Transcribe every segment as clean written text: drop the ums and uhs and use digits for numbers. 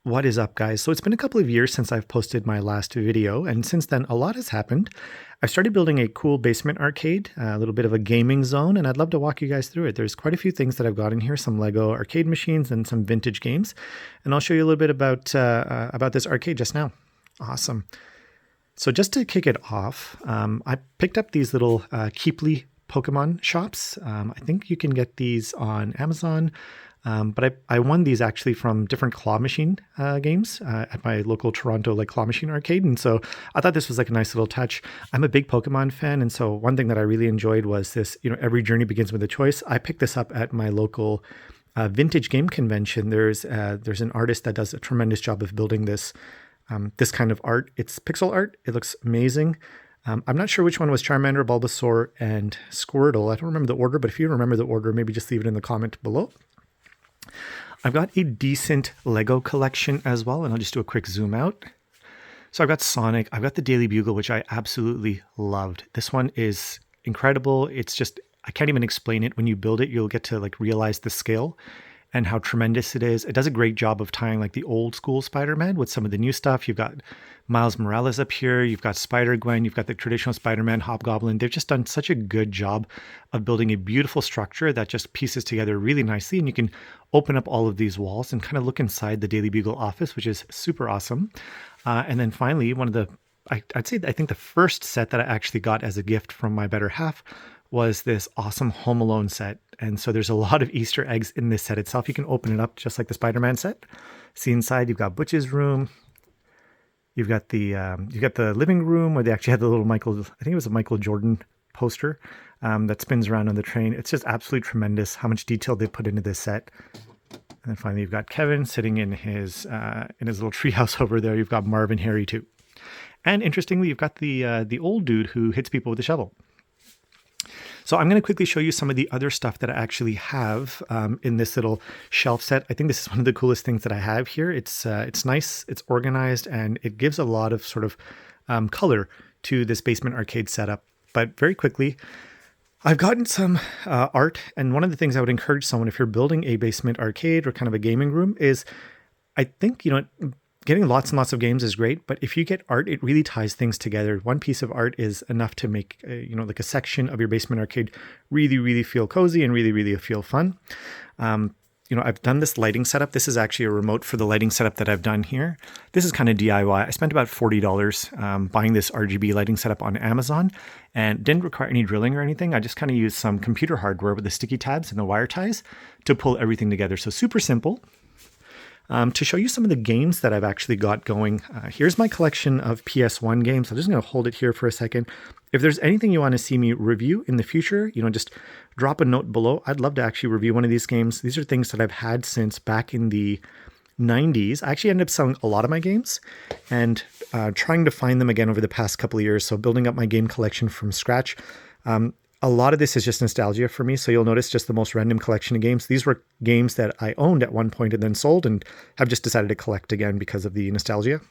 What is up, guys? So it's been a couple of years since I've posted my last video, and since then a lot has happened. I've started building a cool basement arcade, a little bit of a gaming zone, and I'd love to walk you guys through it. There's quite a few things that I've got in here, some Lego arcade machines and some vintage games, and I'll show you a little bit about this arcade just now. Awesome. So just to kick it off, I picked up these little Keeply Pokemon shops. I think you can get these on Amazon. But I won these actually from different claw machine games at my local Toronto claw machine arcade. And so I thought this was like a nice little touch. I'm a big Pokemon fan. And so one thing that I really enjoyed was this, every journey begins with a choice. I picked this up at my local vintage game convention. There's an artist that does a tremendous job of building this kind of art. It's pixel art. It looks amazing. I'm not sure which one was Charmander, Bulbasaur, and Squirtle. I don't remember the order, but if you remember the order, maybe just leave it in the comment below. I've got a decent Lego collection as well, and I'll just do a quick zoom out. So I've got Sonic, I've got the Daily Bugle, which I absolutely loved. This one is incredible. It's just, I can't even explain it. When you build it, you'll get to realize the scale and how tremendous it is. It does a great job of tying the old school Spider-Man with some of the new stuff. You've got Miles Morales up here, you've got Spider-Gwen, you've got the traditional Spider-Man, Hobgoblin. They've just done such a good job of building a beautiful structure that just pieces together really nicely. And you can open up all of these walls and kind of look inside the Daily Bugle office, which is super awesome. And then finally, I think the first set that I actually got as a gift from my better half was this awesome Home Alone set. And so there's a lot of Easter eggs in this set itself. You can open it up just like the Spider-Man set. See inside, you've got Butch's room. You've got the living room where they actually had the little I think it was a Michael Jordan poster that spins around on the train. It's just absolutely tremendous how much detail they put into this set. And then finally, you've got Kevin sitting in his little treehouse over there. You've got Marv and Harry too. And interestingly, you've got the old dude who hits people with a shovel. So I'm going to quickly show you some of the other stuff that I actually have in this little shelf set. I think this is one of the coolest things that I have here. It's nice, it's organized, and it gives a lot of sort of color to this basement arcade setup. But very quickly, I've gotten some art, and one of the things I would encourage someone, if you're building a basement arcade or kind of a gaming room, is I think, getting lots and lots of games is great, but if you get art, it really ties things together. One piece of art is enough to make, a section of your basement arcade really, really feel cozy and really, really feel fun. I've done this lighting setup. This is actually a remote for the lighting setup that I've done here. This is kind of DIY. I spent about $40 buying this RGB lighting setup on Amazon, and didn't require any drilling or anything. I just kind of used some computer hardware with the sticky tabs and the wire ties to pull everything together. So super simple. To show you some of the games that I've actually got going, here's my collection of PS1 games. I'm just going to hold it here for a second. If there's anything you want to see me review in the future, just drop a note below. I'd love to actually review one of these games. These are things that I've had since back in the 90s. I actually ended up selling a lot of my games and trying to find them again over the past couple of years. So building up my game collection from scratch. A lot of this is just nostalgia for me. So you'll notice just the most random collection of games. These were games that I owned at one point and then sold and have just decided to collect again because of the nostalgia.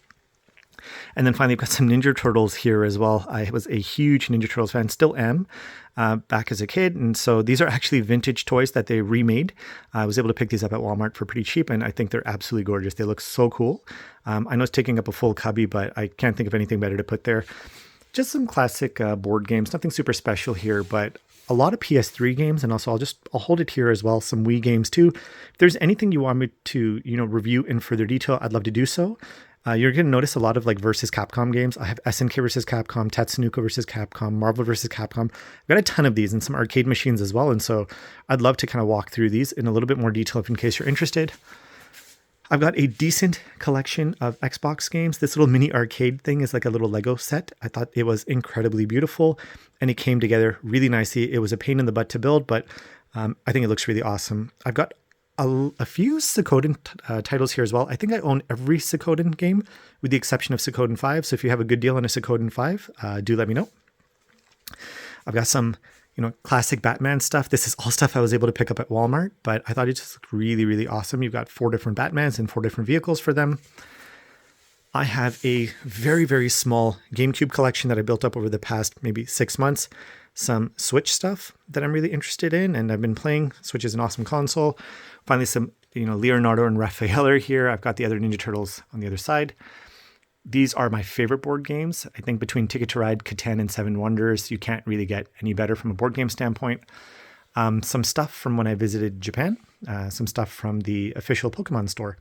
And then finally, I've got some Ninja Turtles here as well. I was a huge Ninja Turtles fan, still am, back as a kid. And so these are actually vintage toys that they remade. I was able to pick these up at Walmart for pretty cheap, and I think they're absolutely gorgeous. They look so cool. I know it's taking up a full cubby, but I can't think of anything better to put there. Just some classic board games, nothing super special here, but a lot of PS3 games, and also I'll hold it here as well, some Wii games too. If there's anything you want me to, review in further detail, I'd love to do so. You're going to notice a lot of versus Capcom games. I have SNK versus Capcom, Tatsunoko versus Capcom, Marvel versus Capcom. I've got a ton of these and some arcade machines as well, and so I'd love to kind of walk through these in a little bit more detail in case you're interested. I've got a decent collection of Xbox games. This little mini arcade thing is like a little Lego set. I thought it was incredibly beautiful and it came together really nicely. It was a pain in the butt to build, but I think it looks really awesome. I've got a few Suikoden titles here as well. I think I own every Suikoden game with the exception of Suikoden 5. So if you have a good deal on a Suikoden 5, do let me know. I've got some classic Batman stuff. This is all stuff I was able to pick up at Walmart, but I thought it just looked really, really awesome. You've got 4 different Batmans and 4 different vehicles for them. I have a very, very small GameCube collection that I built up over the past maybe 6 months. Some Switch stuff that I'm really interested in, and I've been playing. Switch is an awesome console. Finally, some Leonardo and Raphael are here. I've got the other Ninja Turtles on the other side. These are my favorite board games. I think between Ticket to Ride, Catan, and Seven Wonders, you can't really get any better from a board game standpoint. Some stuff from when I visited Japan, some stuff from the official Pokemon store,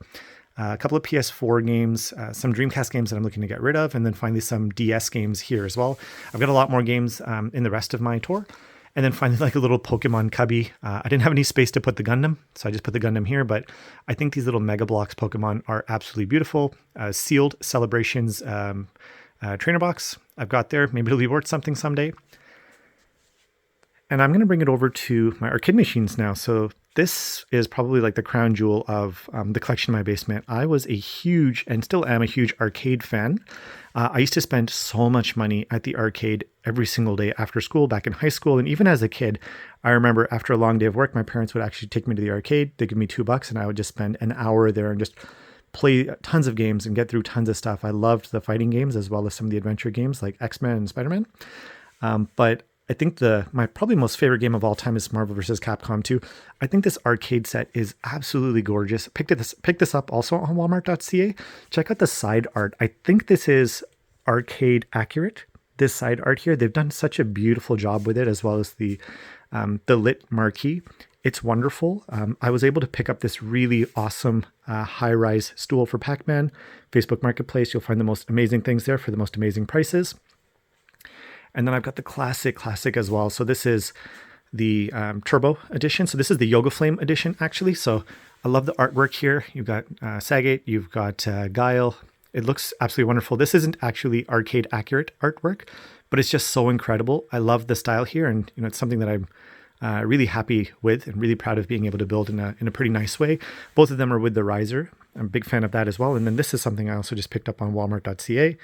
a couple of PS4 games, some Dreamcast games that I'm looking to get rid of, and then finally some DS games here as well. I've got a lot more games in the rest of my tour. And then finally, like a little Pokemon cubby. I didn't have any space to put the Gundam, so I just put the Gundam here. But I think these little Mega Bloks Pokemon are absolutely beautiful. Sealed Celebrations trainer box I've got there. Maybe it'll be worth something someday. And I'm going to bring it over to my arcade machines now. So this is probably like the crown jewel of the collection in my basement. I was a huge, and still am a huge, arcade fan. I used to spend so much money at the arcade every single day after school back in high school. And even as a kid, I remember after a long day of work, my parents would actually take me to the arcade. They'd give me $2 and I would just spend an hour there and just play tons of games and get through tons of stuff. I loved the fighting games as well as some of the adventure games like X-Men and Spider-Man. But I think my probably most favorite game of all time is Marvel vs. Capcom 2. I think this arcade set is absolutely gorgeous. Pick this up also on Walmart.ca. Check out the side art. I think this is arcade accurate. This side art here, they've done such a beautiful job with it, as well as the lit marquee. It's wonderful. I was able to pick up this really awesome high-rise stool for Pac-Man. Facebook Marketplace, you'll find the most amazing things there for the most amazing prices. And then I've got the classic as well. So this is the Turbo edition. So this is the Yoga Flame edition, actually. So I love the artwork here. You've got Sagat, you've got Guile. It looks absolutely wonderful. This isn't actually arcade accurate artwork, but it's just so incredible. I love the style here, and it's something that I'm really happy with and really proud of being able to build in a pretty nice way. Both of them are with the riser. I'm a big fan of that as well. And then this is something I also just picked up on Walmart.ca.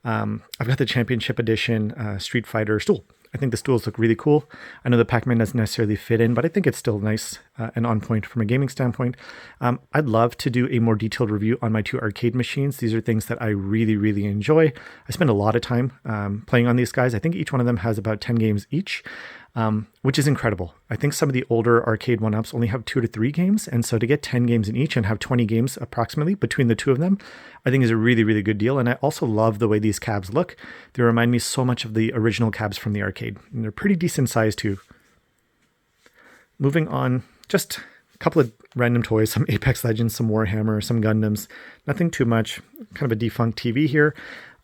I've got the Championship Edition Street Fighter stool. I think the stools look really cool. I know the Pac-Man doesn't necessarily fit in, but I think it's still nice and on point from a gaming standpoint. I'd love to do a more detailed review on my two arcade machines. These are things that I really enjoy. I spend a lot of time playing on these guys. I think each one of them has about 10 games each. Which is incredible. I think some of the older Arcade1Ups only have 2 to 3 games, and so to get 10 games in each and have 20 games approximately between the two of them, I think is a really good deal. And I also love the way these cabs look. They remind me so much of the original cabs from the arcade, and they're pretty decent size too. Moving on, just a couple of random toys, some Apex Legends, some Warhammer, some Gundams, nothing too much, kind of a defunct TV here.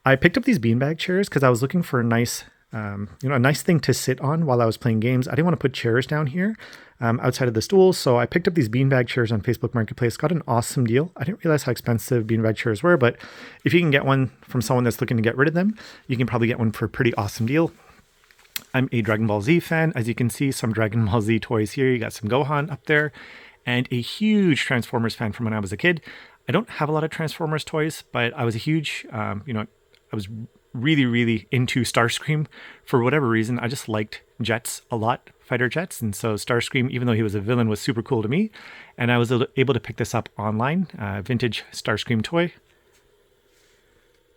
I picked up these beanbag chairs because I was looking for a nice thing to sit on while I was playing games. I didn't want to put chairs down here outside of the stools, so I picked up these beanbag chairs on Facebook Marketplace. Got an awesome deal. I didn't realize how expensive beanbag chairs were, but if you can get one from someone that's looking to get rid of them, you can probably get one for a pretty awesome deal. I'm a Dragon Ball Z fan. As you can see, some Dragon Ball Z toys here. You got some Gohan up there, and a huge Transformers fan from when I was a kid. I don't have a lot of Transformers toys, but I was a huge, I was really into Starscream for whatever reason. I just liked jets a lot, fighter jets, and so Starscream, even though he was a villain, was super cool to me. And I was able to pick this up online, vintage Starscream toy.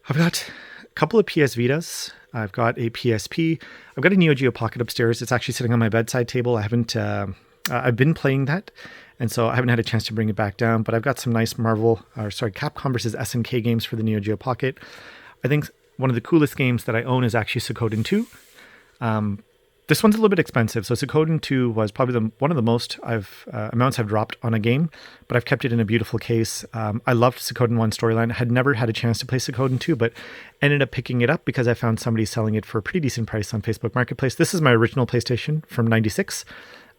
I've got a couple of PS Vitas. I've got a PSP. I've got a Neo Geo Pocket upstairs. It's actually sitting on my bedside table. I've been playing that, and so I haven't had a chance to bring it back down. But I've got some nice Capcom versus SNK games for the Neo Geo Pocket. I think one of the coolest games that I own is actually Suikoden 2. This one's a little bit expensive. So Suikoden 2 was probably one of the most amounts I've dropped on a game, but I've kept it in a beautiful case. I loved Suikoden 1 storyline. I had never had a chance to play Suikoden 2, but ended up picking it up because I found somebody selling it for a pretty decent price on Facebook Marketplace. This is my original PlayStation from '96.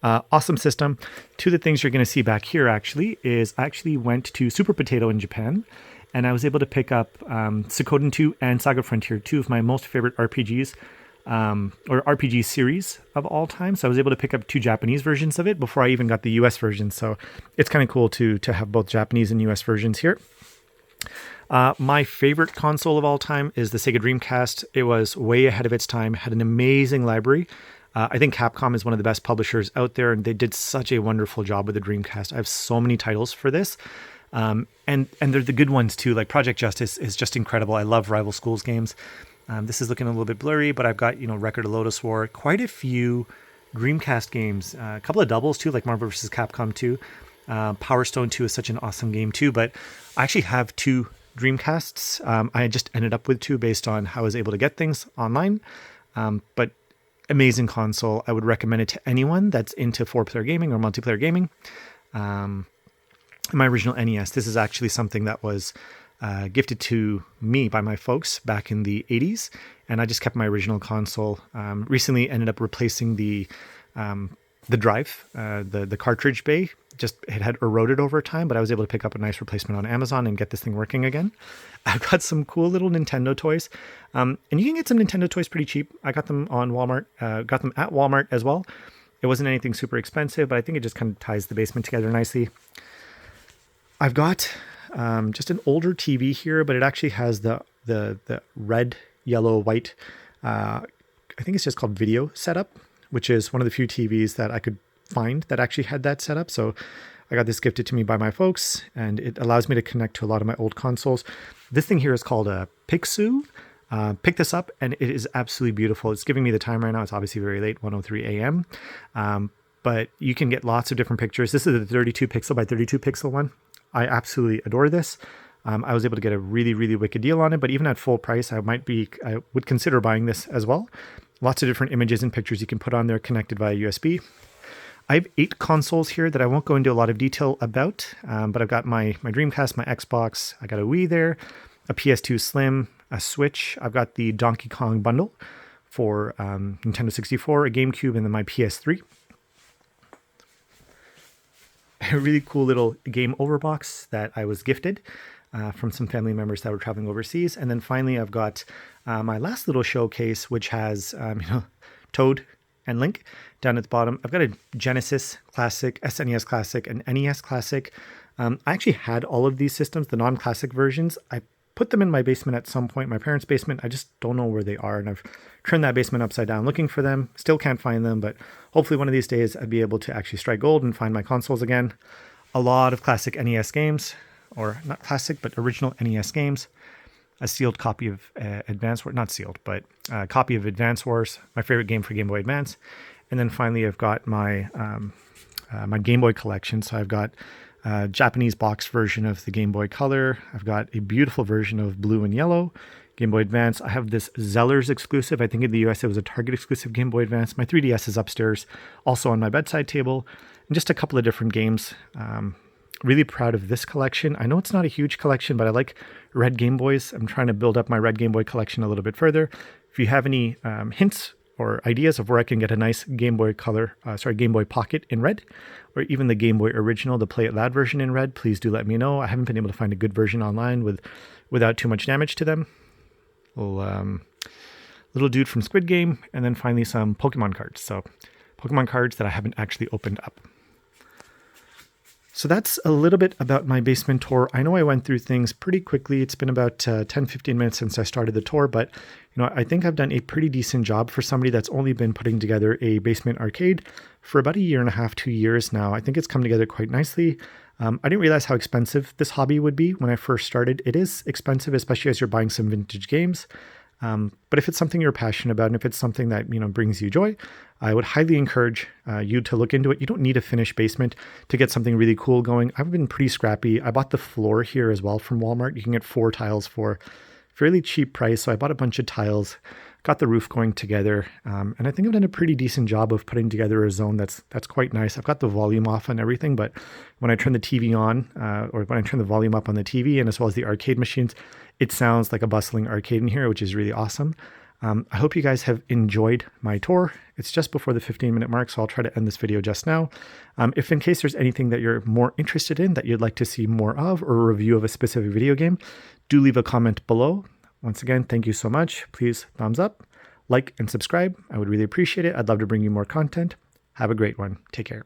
Awesome system. Two of the things you're going to see back here is I actually went to Super Potato in Japan, and I was able to pick up Suikoden 2 and Saga Frontier, two of my most favorite RPGs, or RPG series of all time. So I was able to pick up 2 Japanese versions of it before I even got the US version. So it's kind of cool to have both Japanese and US versions here. My favorite console of all time is the Sega Dreamcast. It was way ahead of its time, had an amazing library. I think Capcom is one of the best publishers out there, and they did such a wonderful job with the Dreamcast. I have so many titles for this. And they're the good ones too. Like Project Justice is just incredible. I love Rival Schools games. This is looking a little bit blurry, but I've got, Record of Lodoss War, quite a few Dreamcast games, a couple of doubles too, like Marvel vs. Capcom 2. Power Stone 2 is such an awesome game too, but I actually have 2 Dreamcasts. I just ended up with 2 based on how I was able to get things online. But amazing console. I would recommend it to anyone that's into 4-player gaming or multiplayer gaming. My original NES, this is actually something that was gifted to me by my folks back in the 80s, and I just kept my original console. Recently ended up replacing the drive, the cartridge bay. Just it had eroded over time, but I was able to pick up a nice replacement on Amazon and get this thing working again. I've got some cool little Nintendo toys, and you can get some Nintendo toys pretty cheap. I got them on Walmart, got them at Walmart as well. It wasn't anything super expensive, but I think it just kind of ties the basement together nicely. I've got just an older TV here, but it actually has the red, yellow, white, I think it's just called video setup, which is one of the few TVs that I could find that actually had that setup. So I got this gifted to me by my folks, and it allows me to connect to a lot of my old consoles. This thing here is called a Pixu. Pick this up, and it is absolutely beautiful. It's giving me the time right now. It's obviously very late, 1:03 a.m. But you can get lots of different pictures. This is the 32 pixel by 32 pixel one. I absolutely adore this. I was able to get a really, really wicked deal on it, but even at full price, I would consider buying this as well. Lots of different images and pictures you can put on there connected via USB. I have 8 consoles here that I won't go into a lot of detail about, but I've got my Dreamcast, my Xbox, I got a Wii there, a PS2 Slim, a Switch. I've got the Donkey Kong bundle for Nintendo 64, a GameCube, and then my PS3. A really cool little game over box that I was gifted from some family members that were traveling overseas. And then finally, I've got my last little showcase, which has Toad and Link down at the bottom. I've got a Genesis Classic, SNES Classic, and NES Classic. I actually had all of these systems, the non-classic versions. I put them in my basement at some point, my parents' basement. I just don't know where they are, and I've turned that basement upside down looking for them. Still can't find them, but hopefully one of these days I'd be able to actually strike gold and find my consoles again. A lot of classic NES games, or not classic, but original NES games. A sealed copy of Advance Wars, not sealed, but a copy of Advance Wars, my favorite game for Game Boy Advance. And then finally, I've got my my Game Boy collection. So I've got a Japanese box version of the Game Boy Color. I've got a beautiful version of Blue and Yellow, Game Boy Advance. I have this Zellers exclusive. I think in the US it was a Target exclusive Game Boy Advance. My 3DS is upstairs, also on my bedside table. And just a couple of different games. Really proud of this collection. I know it's not a huge collection, but I like red Game Boys. I'm trying to build up my red Game Boy collection a little bit further. If you have any hints or ideas of where I can get a nice Game Boy Color, Game Boy Pocket in red, or even the Game Boy Original, the Play It Loud version in red, please do let me know. I haven't been able to find a good version online without too much damage to them. Little dude from Squid Game, and then finally some Pokemon cards. So Pokemon cards that I haven't actually opened up. So that's a little bit about my basement tour. I know I went through things pretty quickly. It's been about 10-15 minutes since I started the tour, but I think I've done a pretty decent job for somebody that's only been putting together a basement arcade for about 1.5 to 2 years now. I think it's come together quite nicely. I didn't realize how expensive this hobby would be when I first started. It is expensive, especially as you're buying some vintage games. But if it's something you're passionate about, and if it's something that brings you joy, I would highly encourage you to look into it. You don't need a finished basement to get something really cool going. I've been pretty scrappy. I bought the floor here as well from Walmart. You can get 4 tiles for a fairly cheap price. So I bought a bunch of tiles, got the roof going together, and I think I've done a pretty decent job of putting together a zone that's quite nice. I've got the volume off on everything, but when I turn the TV on, or when I turn the volume up on the TV, and as well as the arcade machines, it sounds like a bustling arcade in here, which is really awesome. I hope you guys have enjoyed my tour. It's just before the 15-minute mark, so I'll try to end this video just now. If in case there's anything that you're more interested in that you'd like to see more of, or a review of a specific video game, do leave a comment below. Once again, thank you so much. Please thumbs up, like, and subscribe. I would really appreciate it. I'd love to bring you more content. Have a great one. Take care.